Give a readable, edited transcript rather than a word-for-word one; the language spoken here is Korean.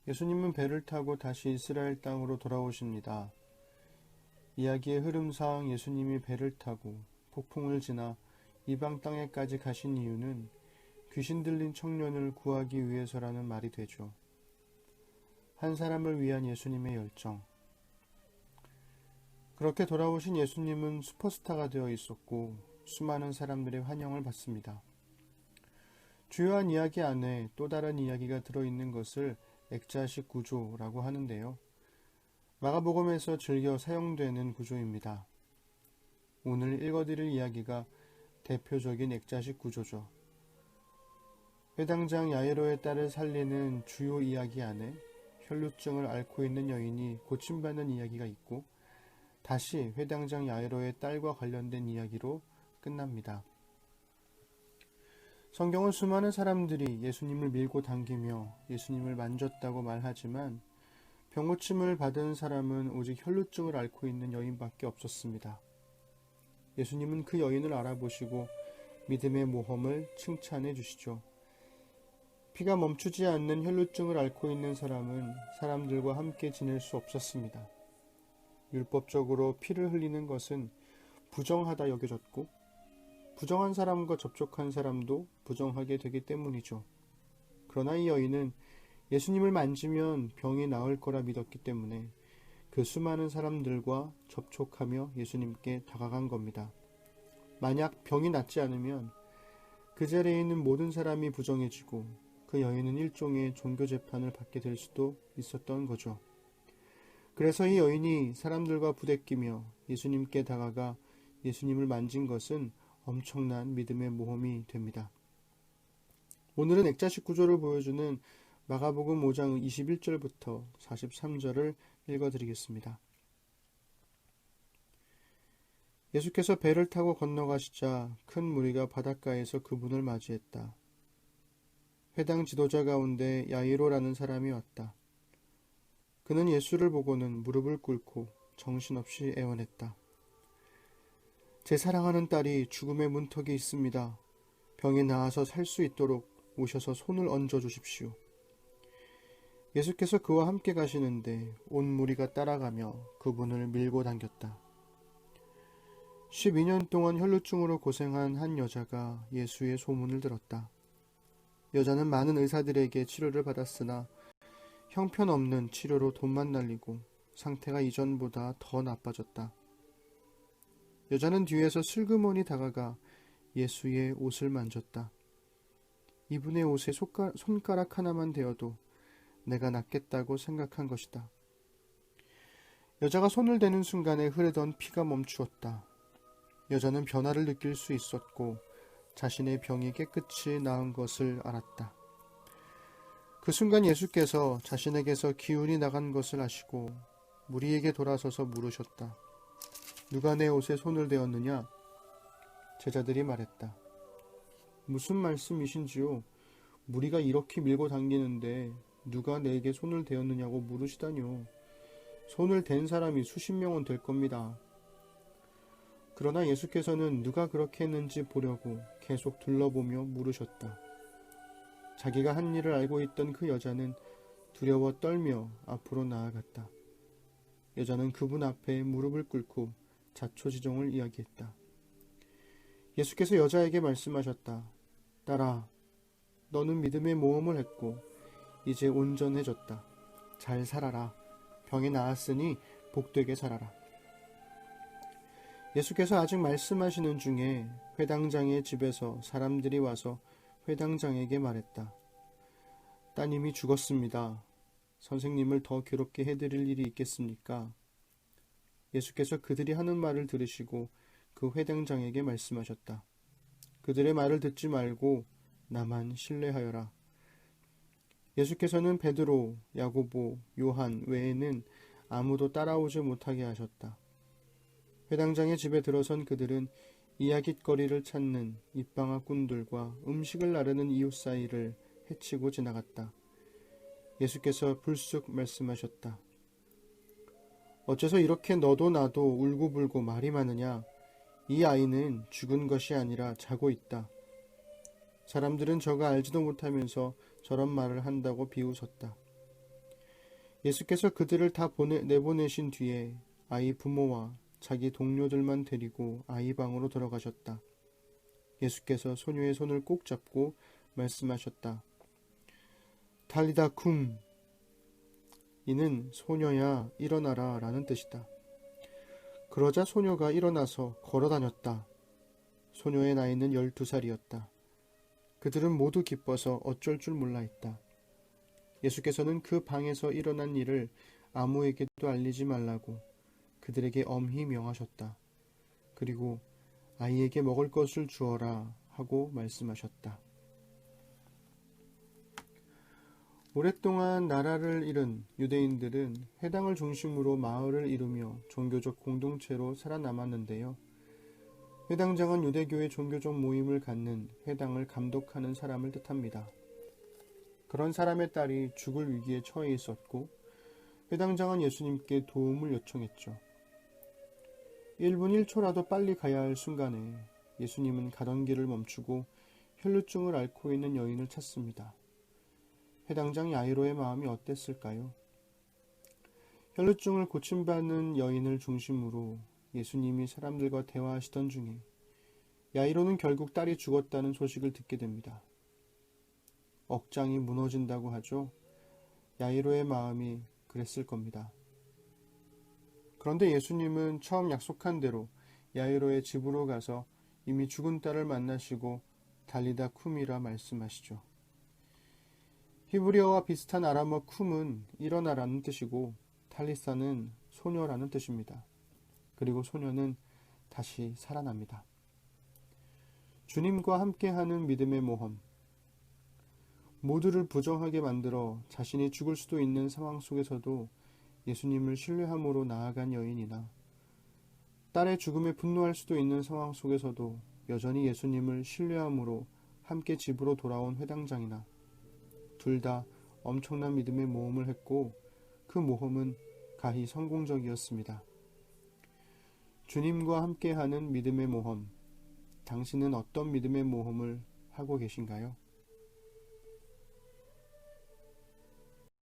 예수님은 배를 타고 다시 이스라엘 땅으로 돌아오십니다. 이야기의 흐름상 예수님이 배를 타고 폭풍을 지나 이방 땅에까지 가신 이유는 귀신 들린 청년을 구하기 위해서라는 말이 되죠. 한 사람을 위한 예수님의 열정. 그렇게 돌아오신 예수님은 슈퍼스타가 되어 있었고 수많은 사람들의 환영을 받습니다. 주요한 이야기 안에 또 다른 이야기가 들어있는 것을 액자식 구조라고 하는데요. 마가복음에서 즐겨 사용되는 구조입니다. 오늘 읽어드릴 이야기가 대표적인 액자식 구조죠. 회당장 야이로의 딸을 살리는 주요 이야기 안에 혈루증을 앓고 있는 여인이 고침받는 이야기가 있고 다시 회당장 야이로의 딸과 관련된 이야기로 끝납니다. 성경은 수많은 사람들이 예수님을 밀고 당기며 예수님을 만졌다고 말하지만 병고침을 받은 사람은 오직 혈루증을 앓고 있는 여인밖에 없었습니다. 예수님은 그 여인을 알아보시고 믿음의 모험을 칭찬해 주시죠. 피가 멈추지 않는 혈루증을 앓고 있는 사람은 사람들과 함께 지낼 수 없었습니다. 율법적으로 피를 흘리는 것은 부정하다 여겨졌고 부정한 사람과 접촉한 사람도 부정하게 되기 때문이죠. 그러나 이 여인은 예수님을 만지면 병이 나을 거라 믿었기 때문에 그 수많은 사람들과 접촉하며 예수님께 다가간 겁니다. 만약 병이 낫지 않으면 그 자리에 있는 모든 사람이 부정해지고 그 여인은 일종의 종교 재판을 받게 될 수도 있었던 거죠. 그래서 이 여인이 사람들과 부대끼며 예수님께 다가가 예수님을 만진 것은 엄청난 믿음의 모험이 됩니다. 오늘은 액자식 구조를 보여주는 마가복음 5장 21절부터 43절을 읽어드리겠습니다. 예수께서 배를 타고 건너가시자 큰 무리가 바닷가에서 그분을 맞이했다. 회당 지도자 가운데 야이로라는 사람이 왔다. 그는 예수를 보고는 무릎을 꿇고 정신없이 애원했다. 제 사랑하는 딸이 죽음의 문턱에 있습니다. 병이 나아서 살 수 있도록 오셔서 손을 얹어 주십시오. 예수께서 그와 함께 가시는데 온 무리가 따라가며 그분을 밀고 당겼다. 12년 동안 혈루증으로 고생한 한 여자가 예수의 소문을 들었다. 여자는 많은 의사들에게 치료를 받았으나 형편없는 치료로 돈만 날리고 상태가 이전보다 더 나빠졌다. 여자는 뒤에서 슬그머니 다가가 예수의 옷을 만졌다. 이분의 옷에 손가락 하나만 대어도 내가 낫겠다고 생각한 것이다. 여자가 손을 대는 순간에 흐르던 피가 멈추었다. 여자는 변화를 느낄 수 있었고 자신의 병이 깨끗이 나은 것을 알았다. 그 순간 예수께서 자신에게서 기운이 나간 것을 아시고 무리에게 돌아서서 물으셨다. 누가 내 옷에 손을 대었느냐? 제자들이 말했다. 무슨 말씀이신지요? 무리가 이렇게 밀고 당기는데 누가 내게 손을 대었느냐고 물으시다뇨. 손을 댄 사람이 수십 명은 될 겁니다. 그러나 예수께서는 누가 그렇게 했는지 보려고 계속 둘러보며 물으셨다. 자기가 한 일을 알고 있던 그 여자는 두려워 떨며 앞으로 나아갔다. 여자는 그분 앞에 무릎을 꿇고 자초지종을 이야기했다. 예수께서 여자에게 말씀하셨다. 딸아, 너는 믿음의 모험을 했고 이제 온전해졌다. 잘 살아라. 병이 나았으니 복되게 살아라. 예수께서 아직 말씀하시는 중에 회당장의 집에서 사람들이 와서 회당장에게 말했다. 따님이 죽었습니다. 선생님을 더 괴롭게 해드릴 일이 있겠습니까? 예수께서 그들이 하는 말을 들으시고 그 회당장에게 말씀하셨다. 그들의 말을 듣지 말고 나만 신뢰하여라. 예수께서는 베드로, 야고보, 요한 외에는 아무도 따라오지 못하게 하셨다. 회당장의 집에 들어선 그들은 이야깃거리를 찾는 입방아꾼들과 음식을 나르는 이웃 사이를 헤치고 지나갔다. 예수께서 불쑥 말씀하셨다. 어째서 이렇게 너도 나도 울고불고 말이 많으냐? 이 아이는 죽은 것이 아니라 자고 있다. 사람들은 저가 알지도 못하면서 저런 말을 한다고 비웃었다. 예수께서 그들을 다 내보내신 뒤에 아이 부모와 자기 동료들만 데리고 아이 방으로 들어가셨다. 예수께서 소녀의 손을 꼭 잡고 말씀하셨다. 달리다 쿰. 이는 소녀야 일어나라 라는 뜻이다. 그러자 소녀가 일어나서 걸어 다녔다. 소녀의 나이는 12살이었다. 그들은 모두 기뻐서 어쩔 줄 몰라 했다. 예수께서는 그 방에서 일어난 일을 아무에게도 알리지 말라고 그들에게 엄히 명하셨다. 그리고 아이에게 먹을 것을 주어라 하고 말씀하셨다. 오랫동안 나라를 잃은 유대인들은 회당을 중심으로 마을을 이루며 종교적 공동체로 살아남았는데요. 회당장은 유대교의 종교적 모임을 갖는 회당을 감독하는 사람을 뜻합니다. 그런 사람의 딸이 죽을 위기에 처해 있었고 회당장은 예수님께 도움을 요청했죠. 1분 1초라도 빨리 가야 할 순간에 예수님은 가던 길을 멈추고 혈루증을 앓고 있는 여인을 찾습니다. 회당장 야이로의 마음이 어땠을까요? 혈루증을 고침받는 여인을 중심으로 예수님이 사람들과 대화하시던 중에 야이로는 결국 딸이 죽었다는 소식을 듣게 됩니다. 억장이 무너진다고 하죠. 야이로의 마음이 그랬을 겁니다. 그런데 예수님은 처음 약속한 대로 야이로의 집으로 가서 이미 죽은 딸을 만나시고 달리다 쿰이라 말씀하시죠. 히브리어와 비슷한 아람어 쿰은 일어나라는 뜻이고 탈리사는 소녀라는 뜻입니다. 그리고 소녀는 다시 살아납니다. 주님과 함께하는 믿음의 모험. 모두를 부정하게 만들어 자신이 죽을 수도 있는 상황 속에서도 예수님을 신뢰함으로 나아간 여인이나 딸의 죽음에 분노할 수도 있는 상황 속에서도 여전히 예수님을 신뢰함으로 함께 집으로 돌아온 회당장이나 둘 다 엄청난 믿음의 모험을 했고 그 모험은 가히 성공적이었습니다. 주님과 함께하는 믿음의 모험, 당신은 어떤 믿음의 모험을 하고 계신가요?